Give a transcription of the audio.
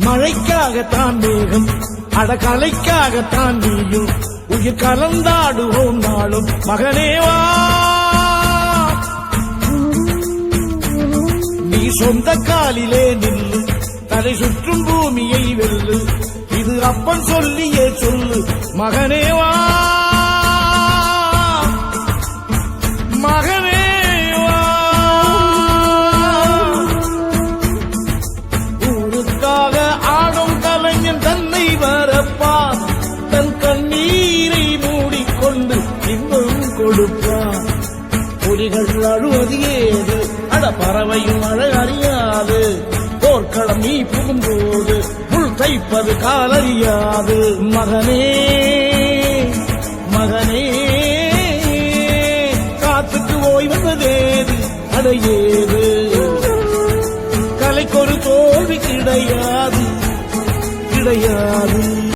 மழைக்காகத்தான் மேகம் அடகலைக்காகத்தான் நீயும் உயிர் கலந்தாடுவோம் நாளும் மகனேவா நீ சொந்த காலிலே நில்லு தலை சுற்றும் பூமியை வெல்லு இது அப்பன் சொல்லியே சொல்லு மகனேவா மகனேவா ஊருக்காக ஆடும் கலைஞன் தன்னை வரப்பான் தன் கண்ணீரை மூடிக்கொண்டு இன்பம் கொடுப்பான் புலிகள் அழுவது ஏது அட பறவையும் அழ அறியாது போர்க்களம் நீ புகும்போது முள் தைப்பது காலறியாது மகனே மகனே காத்துக்கு ஓய்வதேது அடையேது கலைக்கொரு தோல்வி கிடையாது கிடையாது